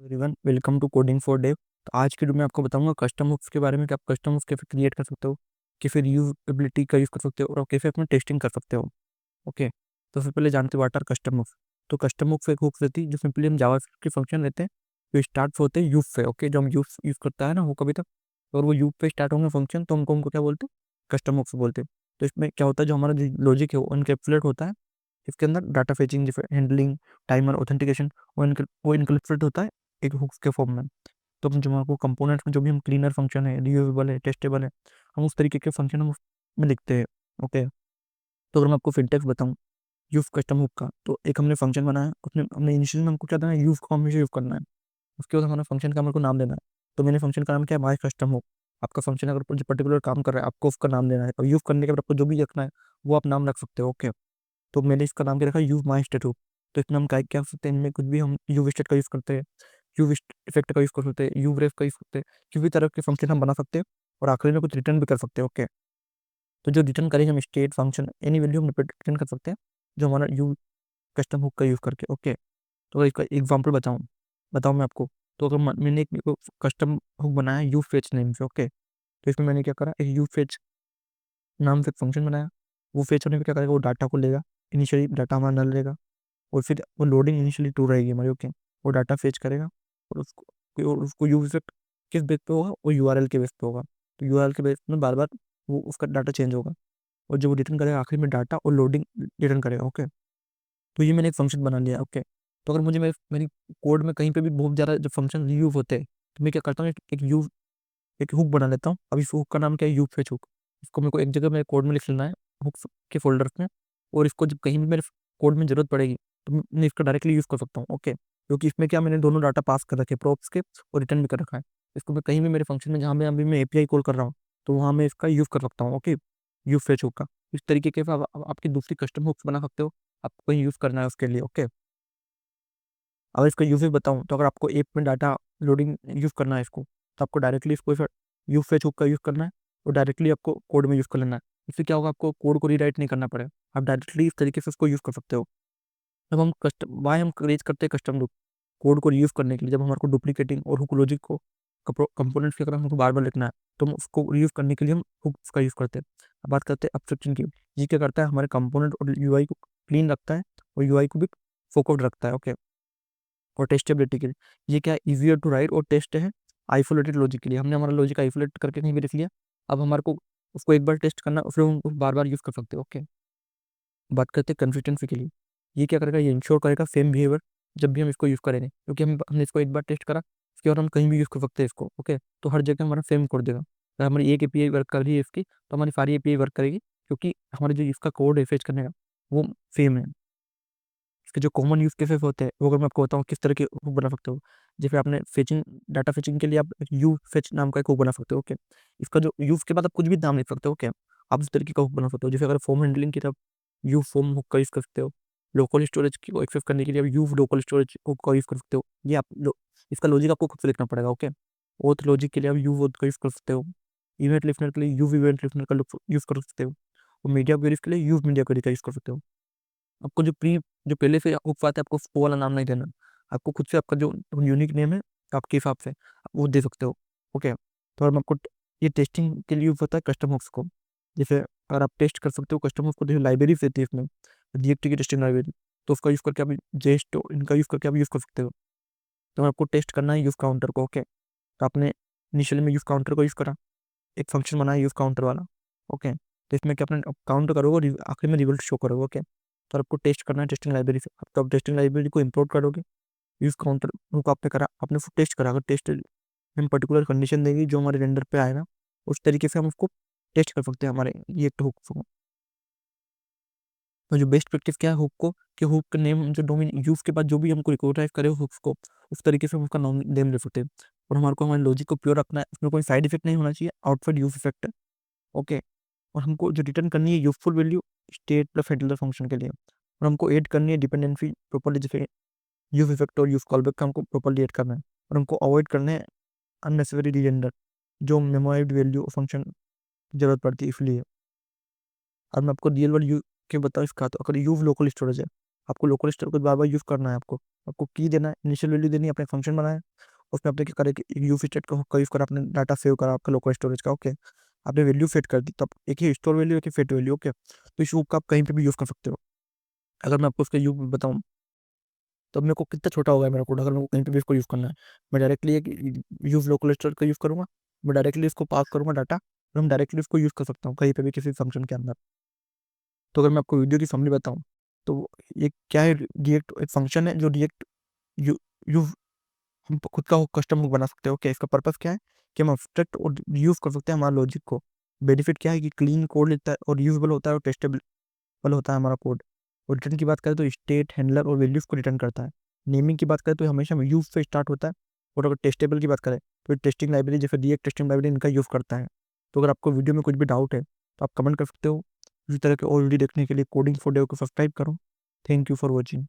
Everyone, welcome to coding for Dev. तो आज की वीडियो में आपको बताऊंगा कस्टम हुक्स के बारे में कि आप कस्टम हुक्स कैसे क्रिएट कर सकते हो, कैसे रीयूजेबिलिटी का यूज़ कर सकते हो और कैसे अपने टेस्टिंग कर सकते हो। ओके, तो सबसे पहले जानते हो व्हाट आर कस्टम हुक्स। तो कस्टम हुक्स एक हुक्स रहती है जो सिंपली हम जावास्क्रिप्ट के फंक्शन रहते हैं जो स्टार्ट होते हैं यूज से। ओके, जो हम यूज करता है ना वो कभी तक, और वो यूज पे स्टार्ट होंगे फंक्शन तो उनको क्या बोलते हैं, कस्टम हुक्स बोलते हैं। तो इसमें क्या होता है, जो हमारा लॉजिक है वो इनकैप्सुलेट होता है। इसके अंदर data fetching, handling, timer, authentication, वो इनकैप्सुलेट होता है एक हुक्स के फॉर्म में। तो जो हमारे कंपोनेंट्स में जो भी हम क्लीनर फंक्शन है, रियूजेबल है, टेस्टेबल है, हम उस तरीके के फंक्शन हम उसमें लिखते हैं। ओके, तो अगर मैं आपको सिंटैक्स बताऊं यूज कस्टम हुक का, तो एक हमने फंक्शन बनाया, उसमें हमने इनिशियल में हमको क्या देना है, यूज को हमेशा यूज करना है। उसके बाद हमारा फंक्शन का हमारे को नाम देना है। तो मैंने फंक्शन का नाम क्या है, माई कस्टम हुक। आपका फंक्शन अगर पर्टिकुलर काम कर रहा है, आपको उसका नाम देना है, और यूज करने के बाद आपको जो भी रखना है वो आप नाम रख सकते हो। ओके, तो मैंने इसका नाम क्या रखा, यूज माई स्टेट हुक। तो इसमें हम क्या क्या कर सकते हैं, इनमें कुछ भी हम यूव स्टेट का यूज करते हैं, यूव इफेक्ट का यूज कर सकते हैं, यूव रेफ का यूज करते हैं, किसी भी तरह के फंक्शन हम बना सकते हैं और आखिरी में कुछ रिटर्न भी कर सकते हैं। ओके, तो जो रिटर्न करेंगे हम स्टेट फंक्शन एनी वैल्यू हम रिटर्न कर सकते हैं जो हमारा यूज कस्टम हुक का यूज करके। ओके, तो अगर इसका एग्जाम्पल बताऊँ मैं आपको, तो अगर मैंने एक कस्टम हुक बनाया यू फेच नेम से। ओके, तो इसमें मैंने क्या करा, एक यू फेच नाम से एक फंक्शन बनाया। वो फेच होने पे क्या करेगा, वो डाटा को लेगा, इनिशियली डाटा हमारा नल रहेगा, और फिर वो लोडिंग इनिशियली टू रहेगी हमारी। ओके, वो डाटा फेच करेगा और उसको यूज किस बेस पे होगा, वो यूआरएल के बेस पे होगा। तो यूआरएल के बेस में बार बार वो उसका डाटा चेंज होगा, और जब वो रिटर्न करेगा आखिर में डाटा और लोडिंग रिटर्न करेगा। ओके, तो ये मैंने एक फंक्शन बना लिया। ओके, तो अगर मुझे मेरी कोड में कहीं पे भी बहुत ज़्यादा जब फंक्शन यूज होते हैं, तो मैं क्या करता हूँ, एक हुक बना लेता हूँ। अब इस हुक का नाम क्या है, यूज फेच हुक। इसको मेरे को एक जगह मेरे कोड में लिख लेना है, हुक के फोल्डर में। और इसको जब कहीं भी मेरे कोड में जरूरत पड़ेगी तो मैं इसका डायरेक्टली यूज कर सकता हूँ। ओके, क्योंकि इसमें क्या, मैंने दोनों डाटा पास कर रखे, प्रॉप्स के और रिटर्न भी कर रखा है। इसको मैं कहीं भी मेरे फंक्शन में, जहाँ मैं अभी मैं एपीआई कॉल कर रहा हूँ, तो वहाँ मैं इसका यूज कर सकता हूँ। ओके, यूज फेच हुक का। इस तरीके के आपकी दूसरी कस्टम हुक्स बना सकते हो, आपको कहीं यूज करना है उसके लिए। ओके, अगर इसका यूसेज बताऊँ, तो अगर आपको ऐप में डाटा लोडिंग यूज करना है इसको, तो आपको डायरेक्टली इसको यूज फेच हुक का यूज करना है, और डायरेक्टली आपको कोड में यूज कर लेना है। इससे क्या होगा, आपको कोड को रीराइट नहीं करना पड़ेगा, आप डायरेक्टली इस तरीके से उसको यूज कर सकते हो। जब हम कस्टम वाई हम क्रिएट करते हैं कस्टम लूप कोड को यूज करने के लिए, जब हमारे को डुप्लीकेटिंग और हुक लॉजिक को कंपोनेंट्स की अगर हमको बार बार लिखना है, तो हम उसको रीयूज करने के लिए हम हुक्स का यूज करते हैं। अब बात करते हैं एब्स्ट्रैक्शन की। ये क्या करता है, हमारे कंपोनेंट और यूआई को क्लीन रखता है, और यूआई को भी फोकस्ड रखता है। ओके, और टेस्टेबिलिटी के लिए ये क्या, इजियर टू राइट और टेस्ट है आइसोलेटेड लॉजिक के लिए। हमने हमारा लॉजिक आइसोलेट करके कहीं भी लिख लिया, अब हमारे को उसको एक बार टेस्ट करना, फिर हम उसको बार बार यूज कर सकते हैं। ओके, बात करते हैं कंसिस्टेंसी के लिए। ये क्या करेगा, ये इंश्योर करेगा सेम बिहेवियर जब भी हम इसको यूज़ करेंगे, क्योंकि हमने इसको एक बार टेस्ट करा, उसके बाद हम कहीं भी यूज़ कर सकते हैं इसको। ओके, तो हर जगह हमारा सेम कोड देगा। अगर हमारी एक एपीआई वर्क कर रही है इसकी, तो हमारी सारी एपीआई वर्क करेगी, क्योंकि हमारे जो इसका कोड है फेच करने का वो सेम है। इसके जो कॉमन यूज केसेस होते हैं वो अगर मैं आपको बताऊँ किस तरह के हुक बना सकते हो, जैसे आपने फेचिंग, डाटा फेचिंग के लिए आप यू फेच नाम का एक हुक बना सकते हो। ओके, इसका जो यूज के बाद आप कुछ भी नाम लिख सकते हो। ओके, आप उस तरीके का हुक बना सकते हो। जैसे अगर फॉर्म हैंडलिंग की तरफ यू फॉर्म हुक का यूज कर सकते हो, लोकल स्टोरेज को एक्सेस करने के लिए आप यू लोकल स्टोरेज हुक का यूज कर सकते हो। ये इसका लॉजिक आपको खुद से लिखना पड़ेगा। ओके, ओथ लॉजिक के लिए आप यू ओथ का यूज कर सकते हो, इवेंट लिफनर के लिए यू इवेंट लिफनर का यूज कर सकते हो, और मीडिया क्वेरीज के लिए यू मीडिया क्वेरी का यूज कर सकते हो। आपको जो पहले से हुक आता है, आपको वो वाला नाम नहीं देना, आपको खुद से आपका जो यूनिक नेम है आपके हिसाब से आप वो दे सकते हो। ओके, तो हम आपको ये टेस्टिंग के लिए यूज होता है कस्टम हुक्स को। जैसे अगर आप टेस्ट कर सकते हो कस्टम हुक्स को, जैसे लाइब्रेरी देती है इसमें, DXT की टेस्टिंग लाइब्रेरी, तो उसका यूज करके आप जेस्ट इनका यूज करके आप यूज कर सकते हो। तो आपको टेस्ट करना है यूज काउंटर को। ओके, तो आपने इनिशियली में यूज काउंटर को यूज करा, एक फंक्शन बनाया यूज काउंटर वाला। ओके, तो इसमें क्या, अपने काउंट करोगे और आखिर में रिजल्ट शो करोगे। ओके, तो आपको टेस्ट करना है टेस्टिंग लाइब्रेरी से, तो आप टेस्टिंग लाइब्रेरी को इंपोर्ट करोगे, यूज काउंटर को आपने करा, आपने टेस्ट करा, अगर टेस्ट हम पर्टिकुलर कंडीशन देगी जो हमारे रेंडर पे आएगा, उस तरीके से हम उसको टेस्ट कर सकते हैं हमारे ये हुक को। तो जो बेस्ट प्रैक्टिस क्या है हुक को, कि हुक का नेम जो डोमेन यूज के बाद जो भी हमको रिकॉग्नाइज करे हुक्स को, उस तरीके से हम उसका नेम ले सकते हैं। और हमारे को हमारे लॉजिक को प्योर रखना है, उसमें कोई साइड इफेक्ट नहीं होना चाहिए, आउटसाइड यूज इफेक्ट है। ओके, और हमको जो रिटर्न करनी है useful value state plus handler function के लिए, और हमको ऐड करनी है डिपेंडेंसी प्रॉपर्ली, जैसे यूज इफेक्ट और यूज कॉलबैक का हमको प्रॉपर्ली ऐड करना है, और हमको अवॉइड करना है अननेसेसरी रीजेंडर, जो मेमोराइज्ड वैल्यू फंक्शन जरूरत पड़ती है इसलिए। और मैं आपको रियल वर्ल्ड यू के बताऊँ इसका, तो अगर यूज लोकल स्टोरेज है, आपको लोकल स्टोर को बार बार यूज़ करना है, आपको की देना है, इनिशियल वैल्यू देनी है, अपने फंक्शन बनाया, उसमें आपने क्या करें कि यूवी स्टेट का यूज़ करा, आपने डाटा सेव करा आपका लोकल स्टोरेज का। ओके, आपने वैल्यू फिट कर दी, तो एक ही स्टोर वैल्यू, एक ही फिट वैल्यू। ओके, तो इस यूव का आप कहीं पे भी यूज़ कर सकते हो। अगर मैं आपको उसका यूव बताऊँ, तो मेरे को कितना छोटा होगा मेरा कोड, अगर मेरे को कहीं पे भी इसको यूज़ करना है, मैं डायरेक्टली एक यूज़ लोकल स्टोर का यूज़ करूँगा, मैं डायरेक्टली इसको पास करूँगा डाटा, और हम डायरेक्टली इसको यूज़ कर सकता हूँ कहीं पे भी किसी फंक्शन के अंदर। तो अगर मैं आपको वीडियो की समरी बताऊँ, तो ये क्या है, रिएक्ट एक फंक्शन है जो रिएक्ट यू यू हम खुद का कस्टम हुक बना सकते हो। क्या इसका पर्पस क्या है कि हम एब्स्ट्रैक्ट और यूज़ कर सकते हैं हमारे लॉजिक को। बेनिफिट क्या है कि क्लीन कोड लेता है और यूजेबल होता है और टेस्टेबल होता है हमारा कोड। और रिटर्न की बात करें तो स्टेट हैंडलर और वैल्यूज को रिटर्न करता है। नेमिंग की बात करें तो हमेशा यूज से स्टार्ट होता है। और अगर टेस्टेबल की बात करें तो टेस्टिंग लाइब्रेरी जैसे रिएक्ट टेस्टिंग लाइब्रेरी इनका यूज़ करता है। तो अगर आपको वीडियो में कुछ भी डाउट है तो आप कमेंट कर सकते हो। इसी तरह के और वीडियो देखने के लिए कोडिंग फॉर डेव को सब्सक्राइब करो। Thank you for watching.